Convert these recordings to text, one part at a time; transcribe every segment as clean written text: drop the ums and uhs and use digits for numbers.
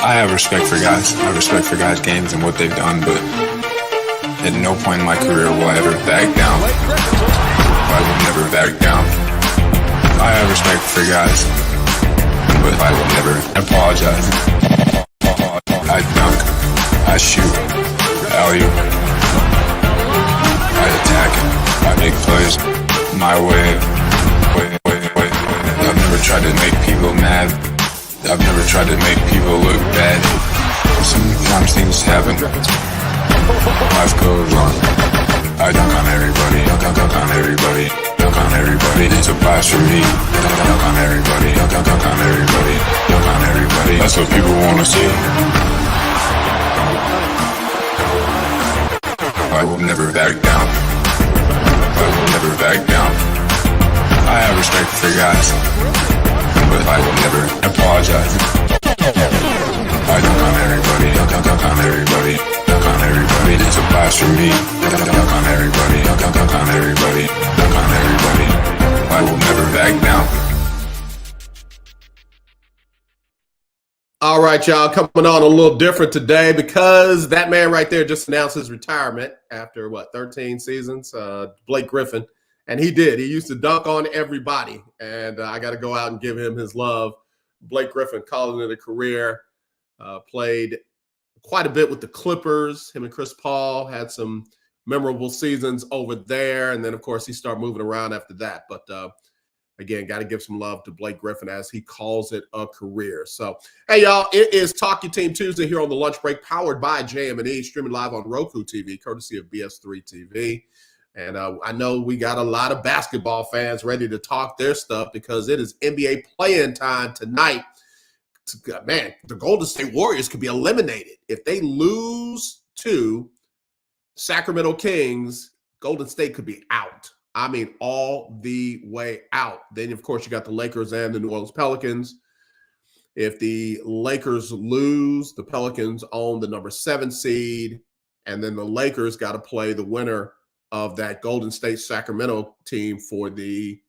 I have respect for guys. I have respect for guys' games and what they've done, but at no point in my career will I ever back down. I will never back down. I have respect for guys, but I will never apologize. I dunk, I shoot, alley-oop, I attack, I make plays my way. I've never tried to make people mad. I've never tried to make people look bad. Sometimes things happen. Life goes on. I dunk on everybody. Dunk on everybody. Dunk on everybody. It's a blast for me. Dunk on everybody. Dunk on everybody. Dunk on everybody. That's what people want to see. I will never back down. I will never back down. I have respect for guys, but I will never apologize. I dunk on everybody, dunk on everybody, dunk on everybody. It's a blast for me. Dunk on everybody, dunk on everybody, dunk on everybody. I will never back down. All right, y'all, coming on a little different today because that man right there just announced his retirement after, 13 seasons, Blake Griffin. And he did. He used to dunk on everybody. And I got to go out and give him his love. Blake Griffin, calling it a career, played quite a bit with the Clippers. Him and Chris Paul had some memorable seasons over there. And then, of course, he started moving around after that. But again, got to give some love to Blake Griffin as he calls it a career. So, hey, y'all, it is Talk Your Team Tuesday here on the Lunch Break, powered by JM&E, streaming live on ROKU TV, courtesy of BS3 TV. And I know we got a lot of basketball fans ready to talk their stuff because it is NBA play-in time tonight. Man, the Golden State Warriors could be eliminated. If they lose to Sacramento Kings, Golden State could be out. I mean, all the way out. Then, of course, you got the Lakers and the New Orleans Pelicans. If the Lakers lose, the Pelicans own the number 7 seed, and then the Lakers got to play the winner of that Golden State Sacramento team for the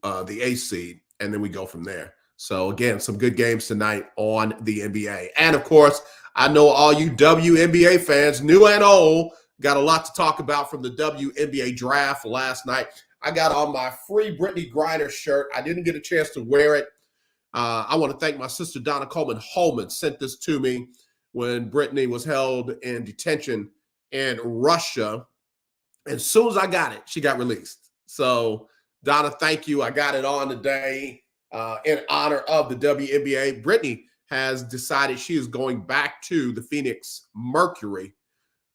8th seed, and then we go from there. So again, some good games tonight on the NBA. And of course, I know all you WNBA fans, new and old, got a lot to talk about from the WNBA draft last night. I got on my free Brittany Griner shirt. I didn't get a chance to wear it. I want to thank my sister Donna Coleman-Holman, sent this to me when Brittany was held in detention in Russia. As soon as I got it, she got released. So, Donna, thank you. I got it on today in honor of the WNBA. Brittany has decided she is going back to the Phoenix Mercury,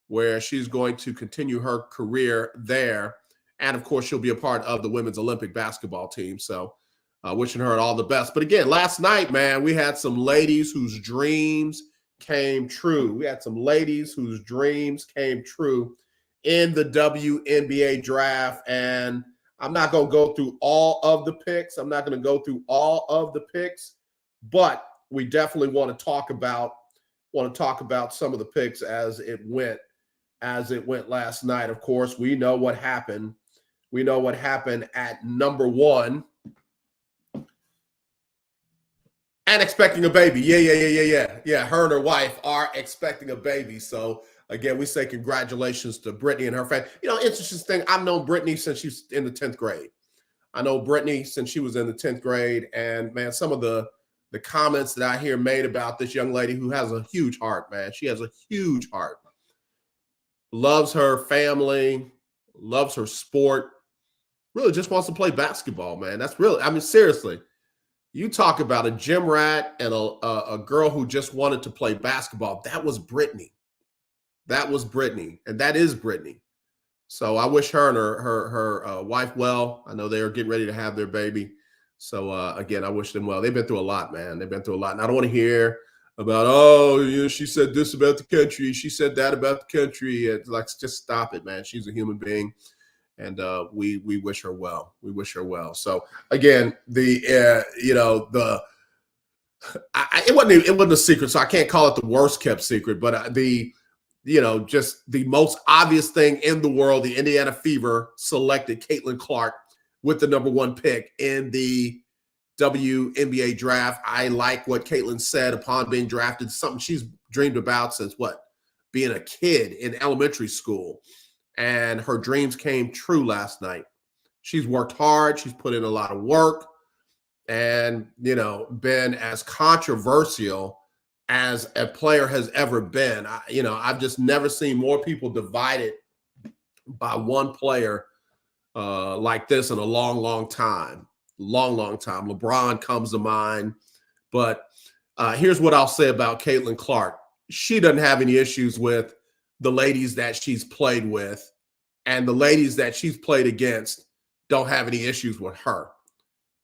where she's going to continue her career there. And, of course, she'll be a part of the women's Olympic basketball team. So, wishing her all the best. But, again, last night, man, we had some ladies whose dreams came true. We had some ladies whose dreams came true in the WNBA draft. And I'm not going to go through all of the picks. But we definitely want to talk about some of the picks as it went last night. Of course, we know what happened. We know what happened at number 1. And expecting a baby. Yeah. Her and her wife are expecting a baby. So again, we say congratulations to Brittany and her family. You know, interesting thing, I've known Brittany since she's in the 10th grade. And man, some of the comments that I hear made about this young lady who has a huge heart, man. She has a huge heart. Loves her family, loves her sport, really just wants to play basketball, man. That's really, I mean, seriously, you talk about a gym rat and a girl who just wanted to play basketball. That was Brittany. And that is Brittany. So I wish her and her wife well. I know they are getting ready to have their baby. So again, I wish them well. They've been through a lot, man. And I don't want to hear about, she said this about the country. She said that about the country. It's like, just stop it, man. She's a human being. And we wish her well. So again, it wasn't a secret. So I can't call it the worst kept secret, but just the most obvious thing in the world, the Indiana Fever selected Caitlin Clark with the number 1 pick in the WNBA draft. I like what Caitlin said upon being drafted, something she's dreamed about since being a kid in elementary school. And her dreams came true last night. She's worked hard. She's put in a lot of work and, been as controversial as a player has ever been. I've just never seen more people divided by one player like this in a long, long time. Long time. LeBron comes to mind. But here's what I'll say about Caitlin Clark. She doesn't have any issues with the ladies that she's played with, and the ladies that she's played against don't have any issues with her.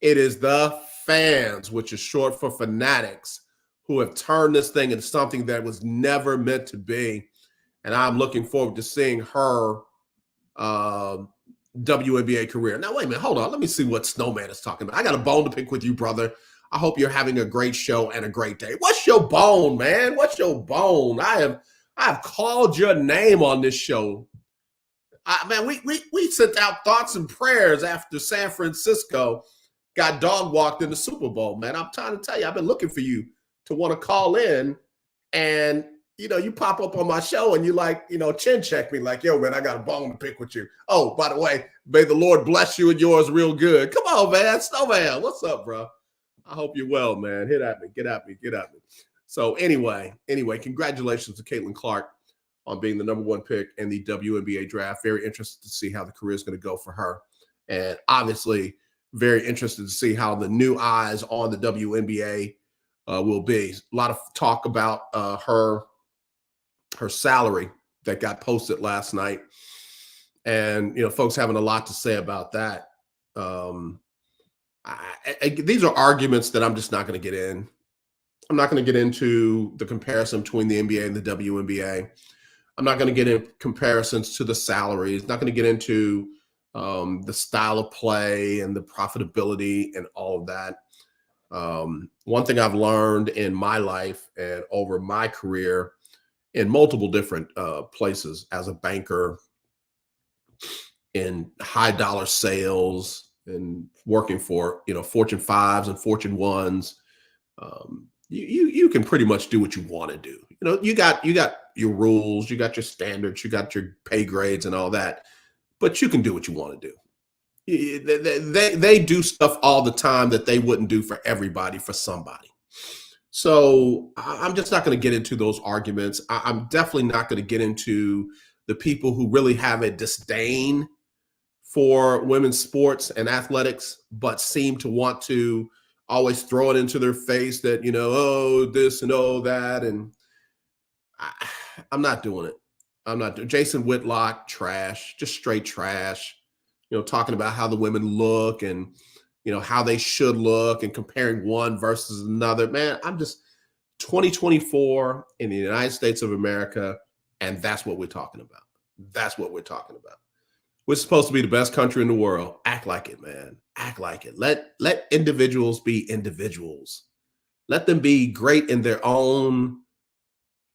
It is the fans, which is short for fanatics, who have turned this thing into something that was never meant to be. And I'm looking forward to seeing her WNBA career. Now, wait a minute. Hold on. Let me see what Snowman is talking about. I got a bone to pick with you, brother. I hope you're having a great show and a great day. What's your bone, man? What's your bone? I have called your name on this show. Man, we sent out thoughts and prayers after San Francisco got dog walked in the Super Bowl, man. I'm trying to tell you, I've been looking for you to want to call in, and you pop up on my show and you chin check me like, yo, man, I got a bone to pick with you. Oh, by the way, may the Lord bless you and yours real good. Come on, man. Snowman, what's up, bro? I hope you're well, man. Hit at me, get at me. So anyway, congratulations to Caitlin Clark on being the number one pick in the WNBA draft. Very interested to see how the career is going to go for her. And obviously very interested to see how the new eyes on the WNBA will be. A lot of talk about her salary that got posted last night. And, folks having a lot to say about that. These are arguments that I'm just not going to get in. I'm not going to get into the comparison between the NBA and the WNBA. I'm not going to get in comparisons to the salaries. Not going to get into the style of play and the profitability and all of that. One thing I've learned in my life and over my career in multiple different places as a banker, in high dollar sales, and working for Fortune 5s and Fortune 1s, you can pretty much do what you want to do. You got your rules, you got your standards, you got your pay grades and all that, but you can do what you want to do. They do stuff all the time that they wouldn't do for everybody, for somebody. So I'm just not going to get into those arguments. I'm definitely not going to get into the people who really have a disdain for women's sports and athletics, but seem to want to always throw it into their face that, oh, this and oh, that. And I'm not doing it. I'm not doing Jason Whitlock, trash, just straight trash, talking about how the women look and, how they should look and comparing one versus another. Man, I'm just 2024 in the United States of America. And that's what we're talking about. That's what we're talking about. We're supposed to be the best country in the world. Act like it, man. Act like it. Let individuals be individuals. Let them be great in their own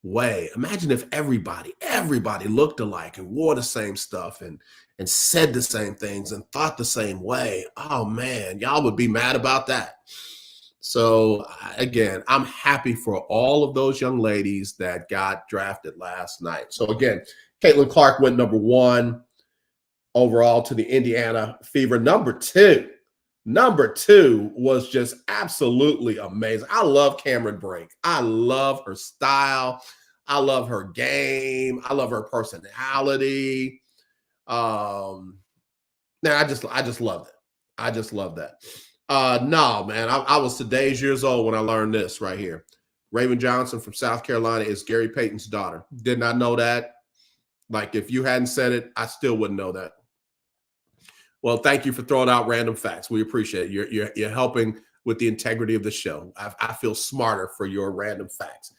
way. Imagine if everybody looked alike and wore the same stuff and said the same things and thought the same way. Oh man, y'all would be mad about that. So again, I'm happy for all of those young ladies that got drafted last night. So again, Caitlin Clark went number 1 overall to the Indiana Fever. Number two was just absolutely amazing. I love Cameron Brink. I love her style. I love her game. I love her personality. Man, I just love it. I just love that. No, man, I was today's years old when I learned this right here. Raven Johnson from South Carolina is Gary Payton's daughter. Did not know that. Like, if you hadn't said it, I still wouldn't know that. Well, thank you for throwing out random facts. We appreciate it. You're helping with the integrity of the show. I feel smarter for your random facts.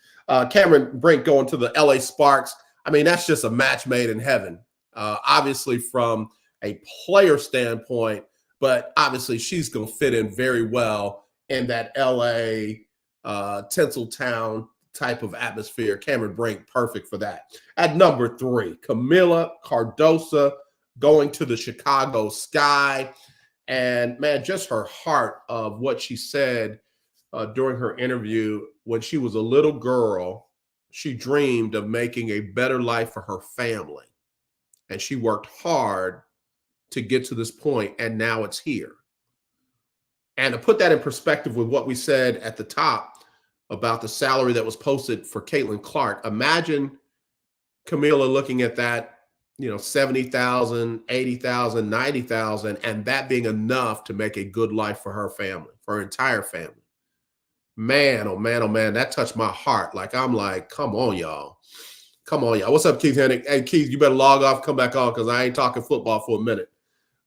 Cameron Brink going to the LA Sparks. I mean, that's just a match made in heaven. Obviously from a player standpoint, but obviously she's going to fit in very well in that LA Tinseltown type of atmosphere. Cameron Brink, perfect for that. At number 3, Camila Cardoso going to the Chicago Sky. And man, just her heart of what she said during her interview. When she was a little girl, she dreamed of making a better life for her family. And she worked hard to get to this point, and now it's here. And to put that in perspective with what we said at the top about the salary that was posted for Caitlin Clark, imagine Camila looking at that, 70,000, 80,000, 90,000, and that being enough to make a good life for her family, for her entire family. Man, oh man, oh man, that touched my heart. Like, I'm like, come on, y'all. Come on, y'all. What's up, Keith Hennig? Hey, Keith, you better log off, come back on, because I ain't talking football for a minute.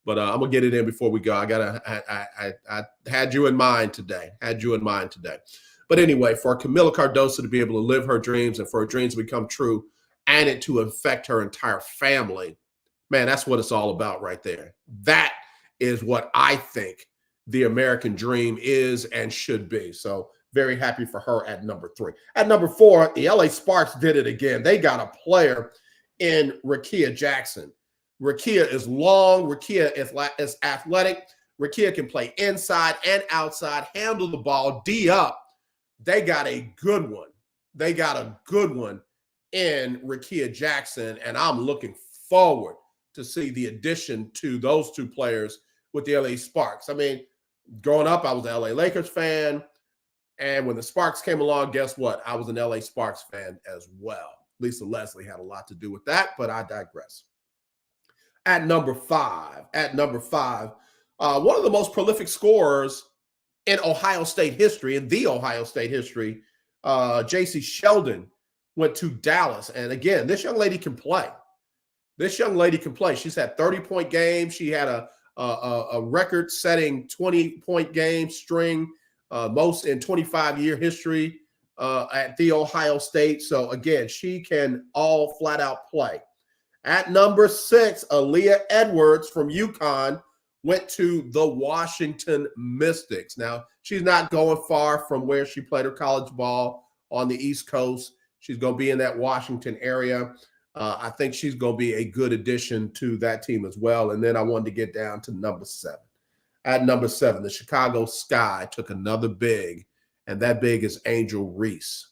But I'm gonna get it in before we go. I had you in mind today. But anyway, for Camila Cardoso to be able to live her dreams and for her dreams to become true and it to affect her entire family, man, that's what it's all about right there. That is what I think the American dream is and should be. So very happy for her at number 3. At number 4, the LA Sparks did it again. They got a player in Rickea Jackson. Rickea is long. Rickea is athletic. Rickea can play inside and outside, handle the ball, D up. They got a good one. They got a good one in Rickea Jackson, and I'm looking forward to see the addition to those two players with the LA Sparks. I mean, growing up, I was an LA Lakers fan, and when the Sparks came along, guess what? I was an LA Sparks fan as well. Lisa Leslie had a lot to do with that, but I digress. At number 5, one of the most prolific scorers in Ohio State history, J.C. Sheldon went to Dallas. And again, this young lady can play. She's had 30-point games. She had a record-setting 20-point game string, most in 25-year history at The Ohio State. So again, she can all flat out play. At number 6, Aaliyah Edwards from UConn went to the Washington Mystics. Now, she's not going far from where she played her college ball on the East Coast. She's going to be in that Washington area. I think she's going to be a good addition to that team as well. And then I wanted to get down to number 7. At number 7, the Chicago Sky took another big, and that big is Angel Reese.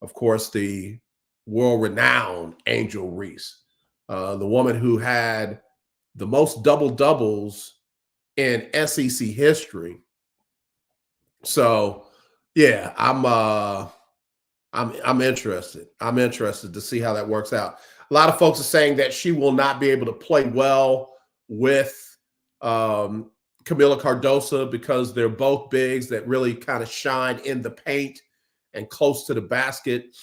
Of course, the world-renowned Angel Reese. The woman who had the most double-doubles in SEC history. So, yeah, I'm interested. I'm interested to see how that works out. A lot of folks are saying that she will not be able to play well with Camila Cardoso because they're both bigs that really kind of shine in the paint and close to the basket.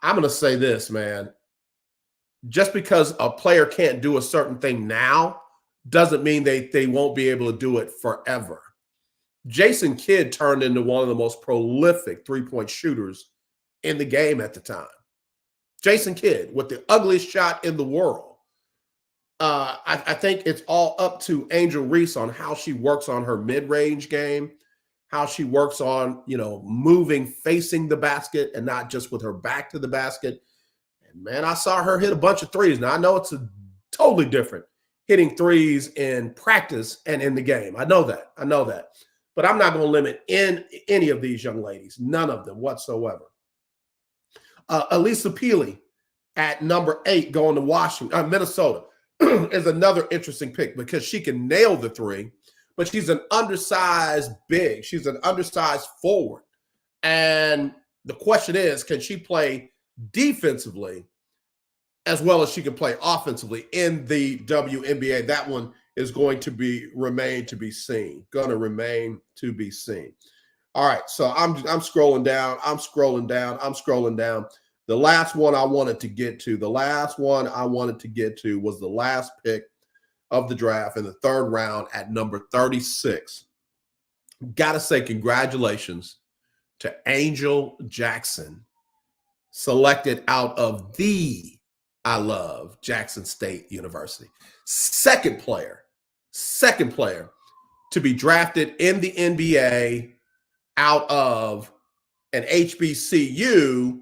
I'm going to say this, man. Just because a player can't do a certain thing now doesn't mean they won't be able to do it forever. Jason Kidd turned into one of the most prolific three-point shooters in the game at the time. Jason Kidd with the ugliest shot in the world. I think it's all up to Angel Reese on how she works on her mid-range game, how she works on, moving, facing the basket and not just with her back to the basket. And man, I saw her hit a bunch of threes. Now, I know it's totally different hitting threes in practice and in the game. I know that. But I'm not going to limit in any of these young ladies, none of them whatsoever. Elisa Peely at number 8 going to Minnesota is another interesting pick because she can nail the three, but she's an undersized big. She's an undersized forward. And the question is, can she play defensively as well as she can play offensively in the WNBA? That one is going to remain to be seen. All right, so I'm scrolling down. The last one I wanted to get to was the last pick of the draft in the 3rd round at number 36. Gotta say congratulations to Angel Jackson, selected out of Jackson State University. Second player to be drafted in the NBA out of an HBCU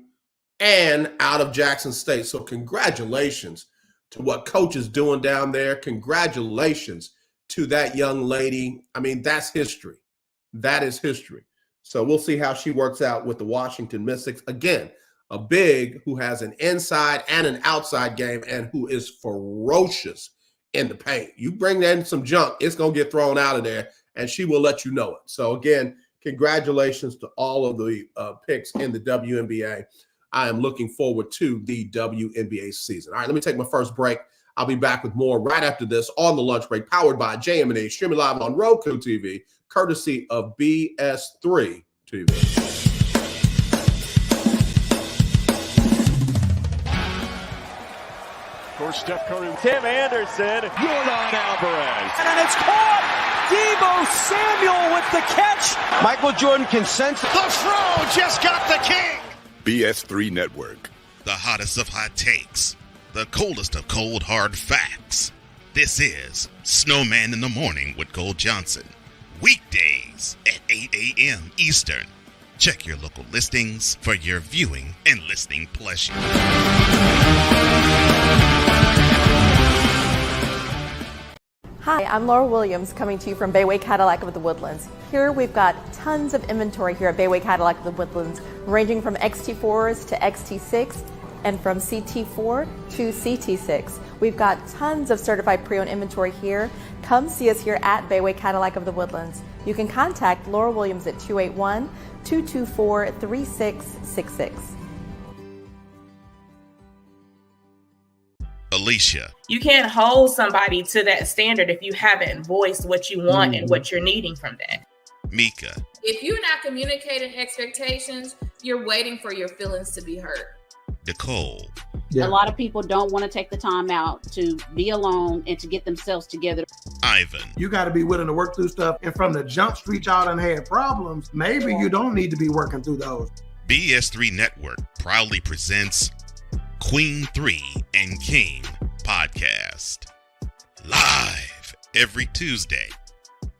and out of Jackson State. So congratulations to what coach is doing down there. Congratulations to that young lady. I mean, that's history. That is history. So we'll see how she works out with the Washington Mystics. Again, a big who has an inside and an outside game and who is ferocious in the paint. You bring in some junk, it's going to get thrown out of there, and she will let you know it. So again, congratulations to all of the picks in the WNBA. I am looking forward to the WNBA season. All right, let me take my first break. I'll be back with more right after this on the lunch break, powered by JM&E, streaming live on Roku TV, courtesy of BS3 TV. Of course, Steph Curry, Tim Anderson, Jordan Alvarez. And it's caught! Debo Samuel with the catch. Michael Jordan can sense. The throw just got the king. BS3 Network. The hottest of hot takes. The coldest of cold, hard facts. This is Snowman in the Morning with Cole Johnson. Weekdays at 8 a.m. Eastern. Check your local listings for your viewing and listening pleasure. Hi, I'm Laura Williams coming to you from Bayway Cadillac of the Woodlands. Here we've got tons of inventory here at Bayway Cadillac of the Woodlands, ranging from XT4s to XT6 and from CT4 to CT6. We've got tons of certified pre-owned inventory here. Come see us here at Bayway Cadillac of the Woodlands. You can contact Laura Williams at 281-224-3666. Alicia. You can't hold somebody to that standard if you haven't voiced what you want and what you're needing from that. Mika. If you're not communicating expectations, you're waiting for your feelings to be hurt. Nicole. A lot of people don't want to take the time out to be alone and to get themselves together. Ivan. You got to be willing to work through stuff. And from the jump street, y'all done had problems. Maybe you don't need to be working through those. BS3 Network proudly presents Queen 3 and King podcast. Live every Tuesday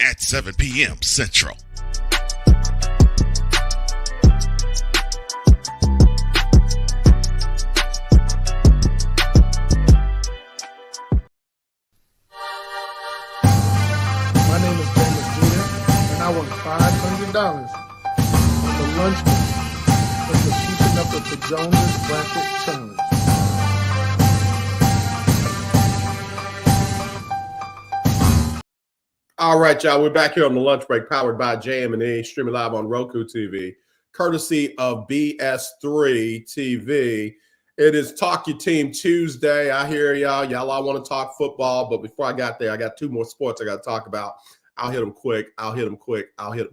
at 7 p.m. Central. My name is James Jeter, and I want $500 on the lunch break for keeping up with the Jonas Bracket Challenge. All right, y'all. We're back here on the lunch break, powered by JM&E, streaming live on Roku TV, courtesy of BS3 TV. It is Talk Your Team Tuesday. I hear y'all. Y'all all want to talk football, but before I got there, I got two more sports I got to talk about. I'll hit them quick. I'll hit them quick. All right,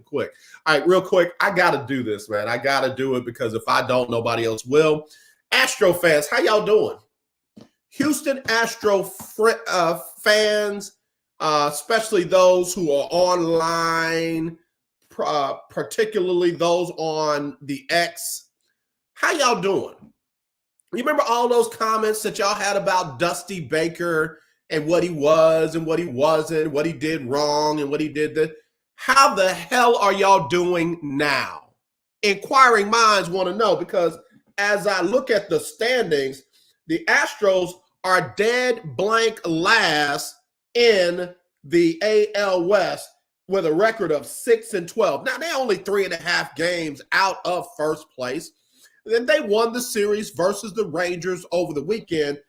real quick. I got to do this, man. I got to do it because if I don't, nobody else will. Astro fans, how y'all doing? Houston Astro fans, especially those who are online, particularly those on the X. How y'all doing? You remember all those comments that y'all had about Dusty Baker and what he was and what he wasn't, what he did wrong and what he did this? How the hell are y'all doing now? Inquiring minds want to know, because as I look at the standings, the Astros are dead blank last in the AL West with a record of 6-12. Now, they're only 3.5 games out of first place. And they won the series versus the Rangers over the weekend.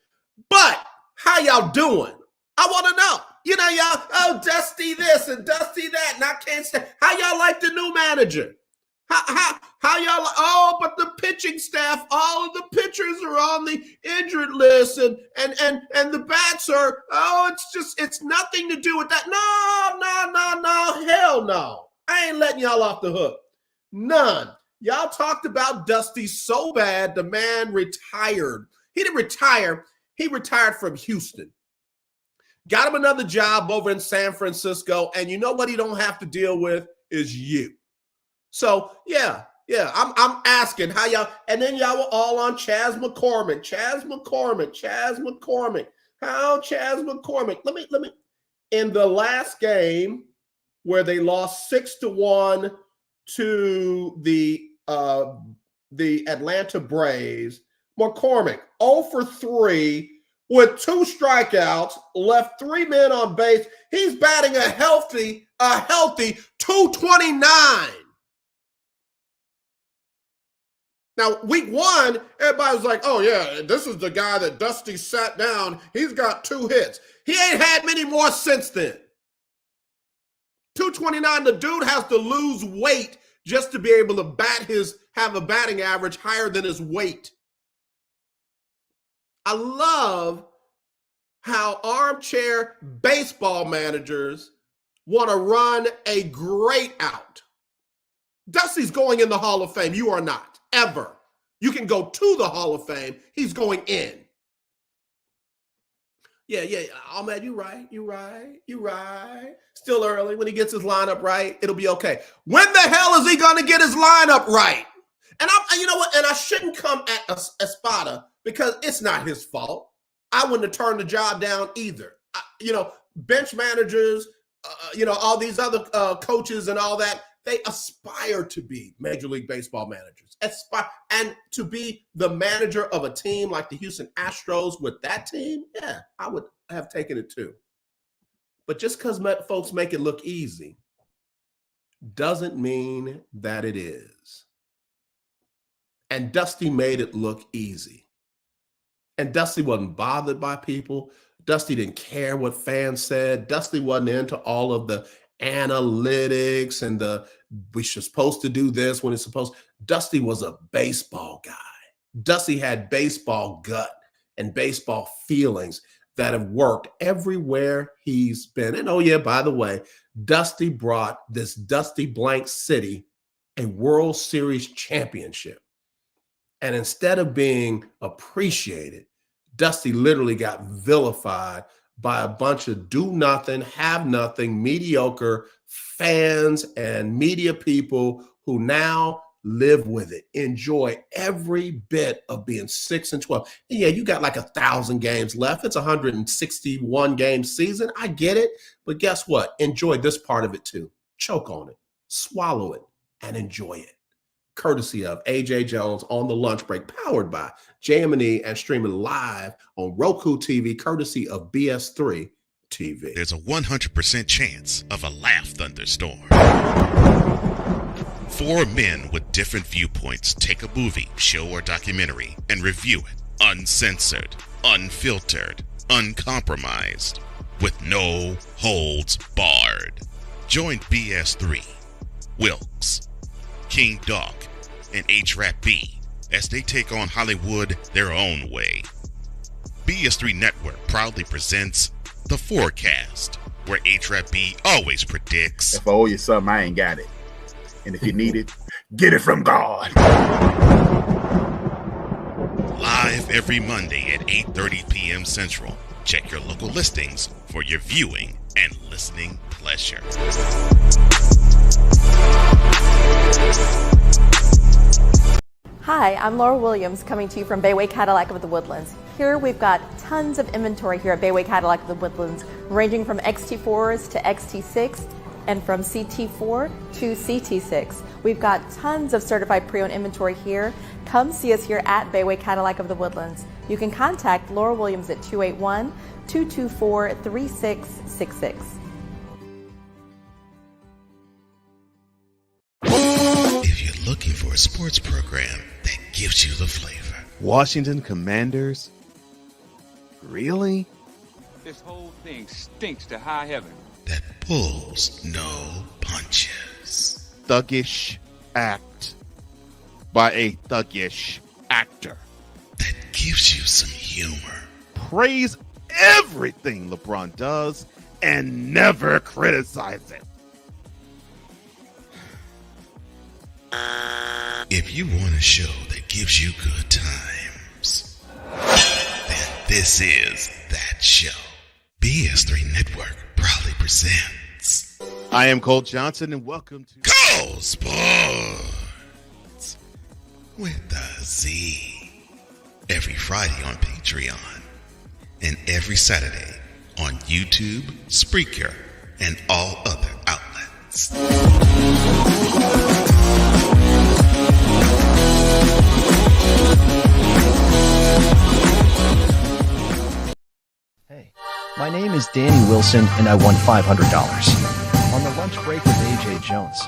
But how y'all doing? I want to know. You know, y'all, oh, Dusty this and Dusty that, and I can't say. How y'all like the new manager? How y'all, oh, but the pitching staff, all of the pitchers are on the injured list, and the bats are, oh, it's nothing to do with that. No, hell no. I ain't letting y'all off the hook. None. Y'all talked about Dusty so bad, the man retired. He didn't retire. He retired from Houston. Got him another job over in San Francisco, and you know what he don't have to deal with is you. So, yeah, I'm asking how y'all, and then y'all were all on Chaz McCormick. How Chaz McCormick? Let me, in the last game where they lost 6-1 to the Atlanta Braves, McCormick 0 for 3 with 2 strikeouts, left 3 men on base. He's batting a healthy 229. Now, week 1, everybody was like, oh, yeah, this is the guy that Dusty sat down. He's got 2 hits. He ain't had many more since then. 229, the dude has to lose weight just to be able to have a batting average higher than his weight. I love how armchair baseball managers want to run a great out. Dusty's going in the Hall of Fame. You are not, ever. You can go to the Hall of Fame. He's going in. Yeah. Ahmed, you right. Still early. When he gets his lineup right, it'll be okay. When the hell is he going to get his lineup right? And you know what? And I shouldn't come at Espada because it's not his fault. I wouldn't have turned the job down either. Bench managers, all these other coaches and all that, they aspire to be Major League Baseball managers. And to be the manager of a team like the Houston Astros with that team, yeah, I would have taken it too. But just because folks make it look easy doesn't mean that it is. And Dusty made it look easy. And Dusty wasn't bothered by people. Dusty didn't care what fans said. Dusty wasn't into all of the analytics and we're supposed to do this when it's supposed. Dusty was a baseball guy. Dusty had baseball gut and baseball feelings that have worked everywhere he's been. And oh yeah, by the way, Dusty brought this Dusty Blank City a World Series championship. And instead of being appreciated, Dusty literally got vilified by a bunch of do-nothing, have-nothing, mediocre fans and media people who now live with it, enjoy every bit of being 6-12. And yeah, you got like 1,000 games left. It's a 161-game season. I get it. But guess what? Enjoy this part of it too. Choke on it, swallow it, and enjoy it. Courtesy of AJ Jones on the lunch break, powered by JM&E and streaming live on Roku TV, courtesy of BS3 TV. There's a 100% chance of a laugh thunderstorm. 4 men with different viewpoints take a movie, show, or documentary and review it uncensored, unfiltered, uncompromised, with no holds barred. Join BS3, Wilkes, King Doc, and H-Rap B as they take on Hollywood their own way. BS3 Network proudly presents The Forecast, where H-Rap B always predicts, if I owe you something, I ain't got it. And if you need it, get it from God. live every Monday at 8:30 p.m. Central. Check your local listings for your viewing and listening pleasure. Hi, I'm Laura Williams coming to you from Bayway Cadillac of the Woodlands. Here we've got tons of inventory here at Bayway Cadillac of the Woodlands, ranging from XT4s to XT6 and from CT4 to CT6. We've got tons of certified pre-owned inventory here. Come see us here at Bayway Cadillac of the Woodlands. You can contact Laura Williams at 281-224-3666. If you're looking for a sports program that gives you the flavor. Washington Commanders? Really? This whole thing stinks to high heaven. That pulls no punches. Thuggish act by a thuggish actor. That gives you some humor. Praise everything LeBron does and never criticize it. If you want a show that gives you good times, then this is that show. BS3 Network proudly presents. I am Cole Johnson, and welcome to Cole Sports with a Z. Every Friday on Patreon, and every Saturday on YouTube, Spreaker, and all other outlets. is Danny Wilson, and I won $500 on the lunch break with AJ Jones.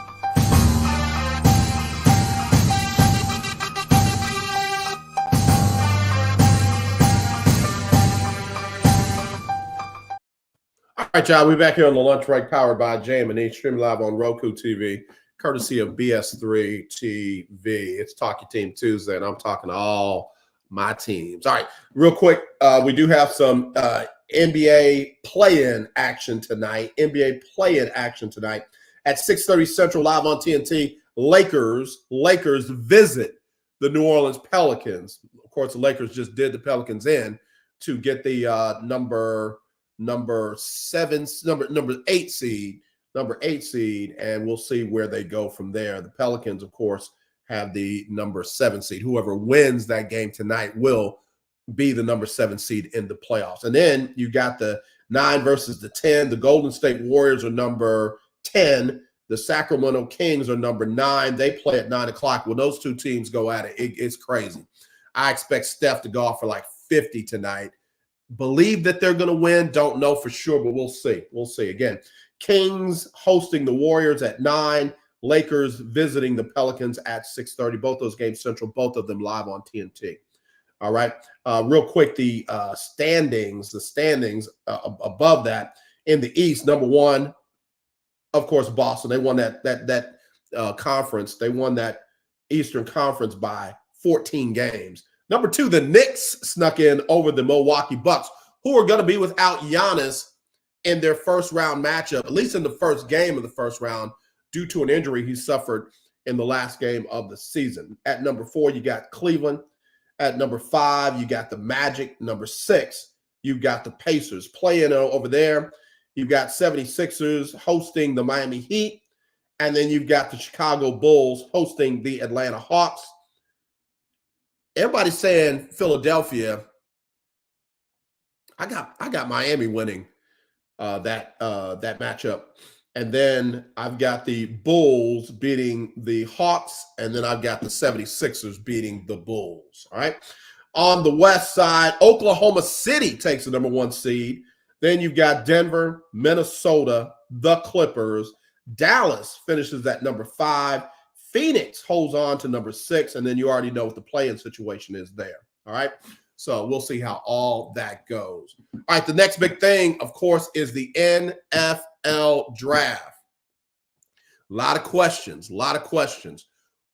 All right, y'all. We're back here on the lunch break, powered by JM&E, streaming live on ROKU TV, courtesy of BS3 TV. It's Talk Your Team Tuesday, and I'm talking to all my teams. All right, real quick, we do have some NBA play-in action tonight. NBA play-in action tonight at 6:30 Central, live on TNT. Lakers visit the New Orleans Pelicans. Of course, the Lakers just did the Pelicans in to get the number 8 seed, and we'll see where they go from there. The Pelicans, of course, have the number 7 seed. Whoever wins that game tonight will be the number 7 seed in the playoffs. And then you got the 9 versus the 10. The Golden State Warriors are number 10. The Sacramento Kings are number 9. They play at 9 o'clock. When those two teams go at it, it's crazy. I expect Steph to go off for like 50 tonight. Believe that they're going to win. Don't know for sure, but we'll see. We'll see. Again, Kings hosting the Warriors at 9. Lakers visiting the Pelicans at 6:30. Both those games central, both of them live on TNT. All right. Real quick, the standings above that in the East. Number 1, of course, Boston. They won that conference. They won that Eastern Conference by 14 games. Number 2, the Knicks snuck in over the Milwaukee Bucks, who are going to be without Giannis in their first round matchup, at least in the first game of the first round, due to an injury he suffered in the last game of the season. At number 4, you got Cleveland. At number 5, you got the Magic. Number 6, you got the Pacers. Playing over there, you've got 76ers hosting the Miami Heat. And then you've got the Chicago Bulls hosting the Atlanta Hawks. Everybody's saying Philadelphia. I got Miami winning that matchup. And then I've got the Bulls beating the Hawks, and then I've got the 76ers beating the Bulls. All right. On the West side, Oklahoma City takes the number 1 seed. Then you've got Denver, Minnesota, the Clippers. Dallas finishes at number 5. Phoenix holds on to number 6, and then you already know what the play-in situation is there. All right. So we'll see how all that goes. All right. The next big thing, of course, is the NFL draft. A lot of questions.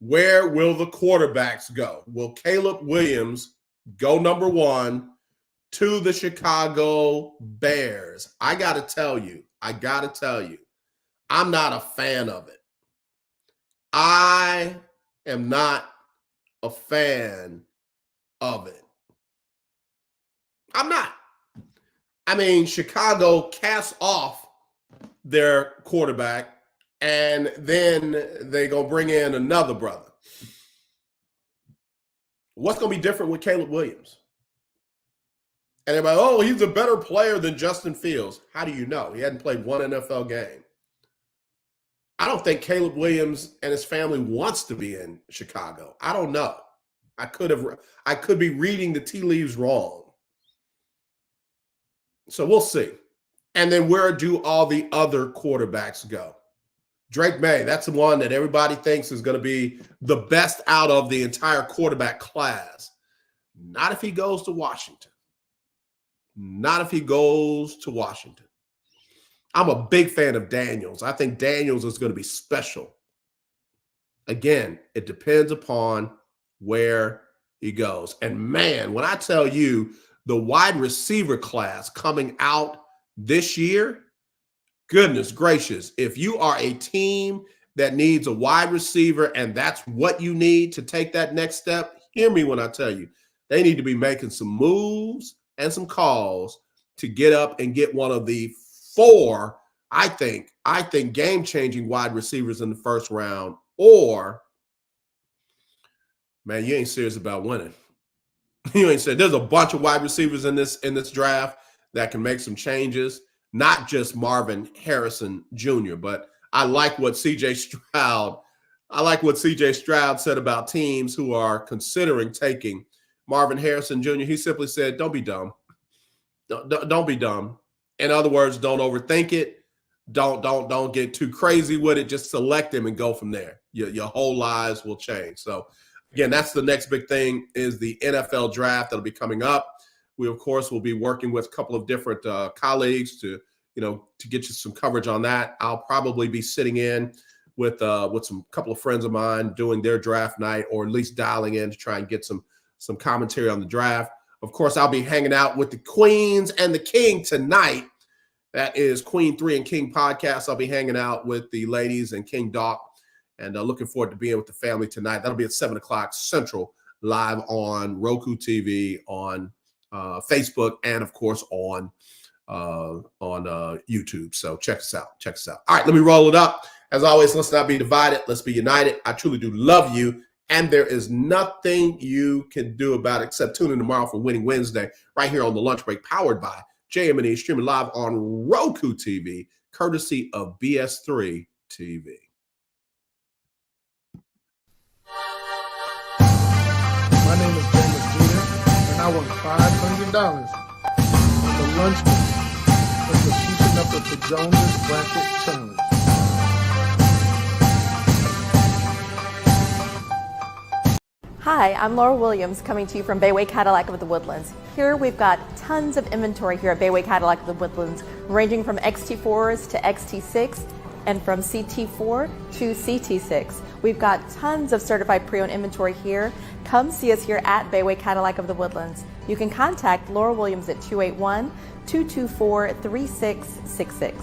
Where will the quarterbacks go? Will Caleb Williams go number 1 to the Chicago Bears? I got to tell you, I'm not a fan of it. I am not a fan of it. I'm not. I mean, Chicago casts off their quarterback, and then they go bring in another brother. What's going to be different with Caleb Williams? And everybody, oh, he's a better player than Justin Fields. How do you know? He hadn't played one NFL game. I don't think Caleb Williams and his family wants to be in Chicago. I don't know. I could be reading the tea leaves wrong. So we'll see. And then where do all the other quarterbacks go? Drake May, that's the one that everybody thinks is going to be the best out of the entire quarterback class. Not if he goes to Washington. Not if he goes to Washington. I'm a big fan of Daniels. I think Daniels is going to be special. Again, it depends upon where he goes. And man, when I tell you the wide receiver class coming out this year, goodness gracious, if you are a team that needs a wide receiver and that's what you need to take that next step, hear me when I tell you, they need to be making some moves and some calls to get up and get one of the 4, I think game-changing wide receivers in the first round, or, man, you ain't serious about winning. You ain't serious. There's a bunch of wide receivers in this draft that can make some changes, not just Marvin Harrison Jr., but I like what C.J. Stroud said about teams who are considering taking Marvin Harrison Jr. He simply said, don't be dumb. Don't be dumb. In other words, don't overthink it. Don't get too crazy with it. Just select them and go from there. Your whole lives will change. So again, that's the next big thing is the NFL draft that'll be coming up. We, of course, will be working with a couple of different colleagues to get you some coverage on that. I'll probably be sitting in with some couple of friends of mine doing their draft night, or at least dialing in to try and get some commentary on the draft. Of course, I'll be hanging out with the Queens and the King tonight. That is Queen 3 and King podcast. I'll be hanging out with the ladies and King Doc, and looking forward to being with the family tonight. That'll be at 7 o'clock Central, live on ROKU TV, on Facebook, and of course on YouTube. So check us out. All right, let me roll it up. As always, let's not be divided. Let's be united. I truly do love you, and there is nothing you can do about it except tune in tomorrow for Winning Wednesday right here on the Lunch Break, powered by JM&E, streaming live on ROKU TV, courtesy of BS3 TV. My name is JM&E, and I won $500 on the lunch break for the Keeping Up with the Joneses Bracket Challenge. Hi, I'm Laura Williams, coming to you from Bayway Cadillac of the Woodlands. Here we've got tons of inventory here at Bayway Cadillac of the Woodlands, ranging from XT4s to XT6 and from CT4 to CT6. We've got tons of certified pre-owned inventory here. Come see us here at Bayway Cadillac of the Woodlands. You can contact Laura Williams at 281-224-3666.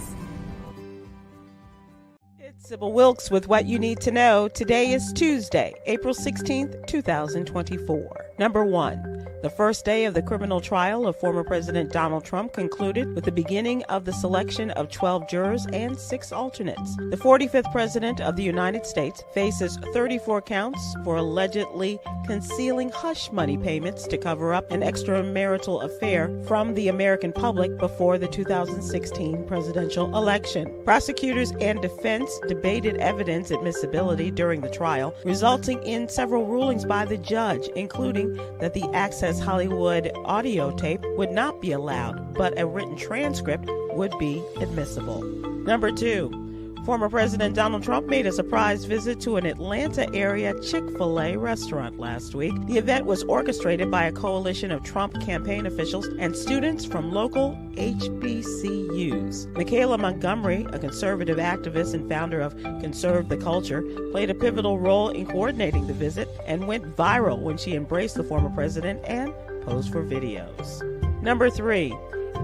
Sybil Wilkes with what you need to know. Today is Tuesday, April 16th, 2024. Number 1. The first day of the criminal trial of former President Donald Trump concluded with the beginning of the selection of 12 jurors and 6 alternates. The 45th President of the United States faces 34 counts for allegedly concealing hush money payments to cover up an extramarital affair from the American public before the 2016 presidential election. Prosecutors and defense debated evidence admissibility during the trial, resulting in several rulings by the judge, including that the Access Hollywood audio tape would not be allowed, but a written transcript would be admissible. Number 2. Former President Donald Trump made a surprise visit to an Atlanta area Chick-fil-A restaurant last week. The event was orchestrated by a coalition of Trump campaign officials and students from local HBCUs. Michaela Montgomery, a conservative activist and founder of Conserve the Culture, played a pivotal role in coordinating the visit and went viral when she embraced the former president and posed for videos. Number 3.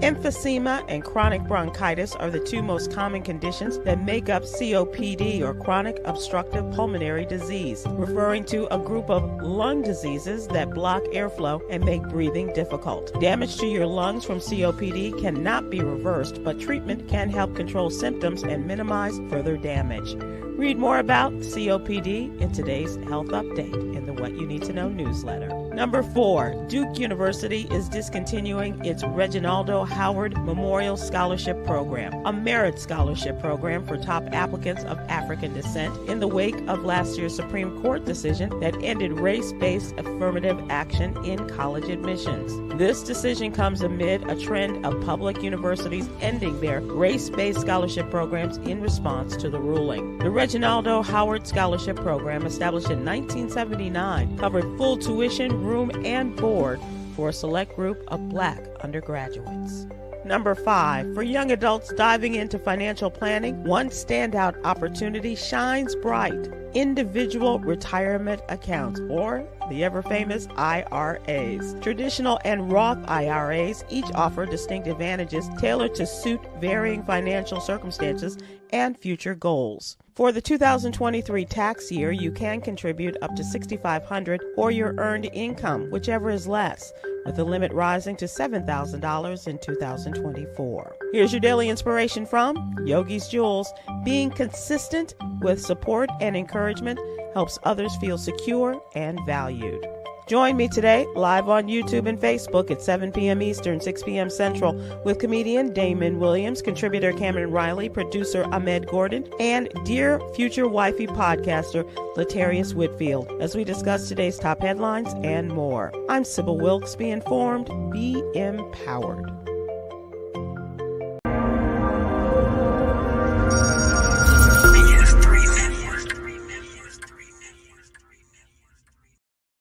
Emphysema and chronic bronchitis are the 2 most common conditions that make up COPD, or chronic obstructive pulmonary disease, referring to a group of lung diseases that block airflow and make breathing difficult. Damage to your lungs from COPD cannot be reversed, but treatment can help control symptoms and minimize further damage. Read more about COPD in today's Health Update in the What You Need to Know newsletter. Number 4, Duke University is discontinuing its Reginaldo Howard Memorial Scholarship Program, a merit scholarship program for top applicants of African descent, in the wake of last year's Supreme Court decision that ended race-based affirmative action in college admissions. This decision comes amid a trend of public universities ending their race-based scholarship programs in response to the ruling. The Reginaldo Howard Scholarship Program, established in 1979, covered full tuition, room, and board for a select group of Black undergraduates. Number 5, for young adults diving into financial planning, one standout opportunity shines bright: individual retirement accounts, or the ever-famous IRAs. Traditional and Roth IRAs each offer distinct advantages tailored to suit varying financial circumstances and future goals. For the 2023 tax year, you can contribute up to $6,500 or your earned income, whichever is less, with the limit rising to $7,000 in 2024. Here's your daily inspiration from Yogi's Jewels. Being consistent with support and encouragement helps others feel secure and valued. Join me today live on YouTube and Facebook at 7 p.m. Eastern, 6 p.m. Central with comedian Damon Williams, contributor Cameron Riley, producer Ahmed Gordon, and dear future wifey podcaster Latarius Whitfield as we discuss today's top headlines and more. I'm Sybil Wilkes. Be informed, be empowered.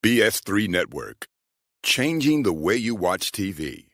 BS3 Network. Changing the way you watch TV.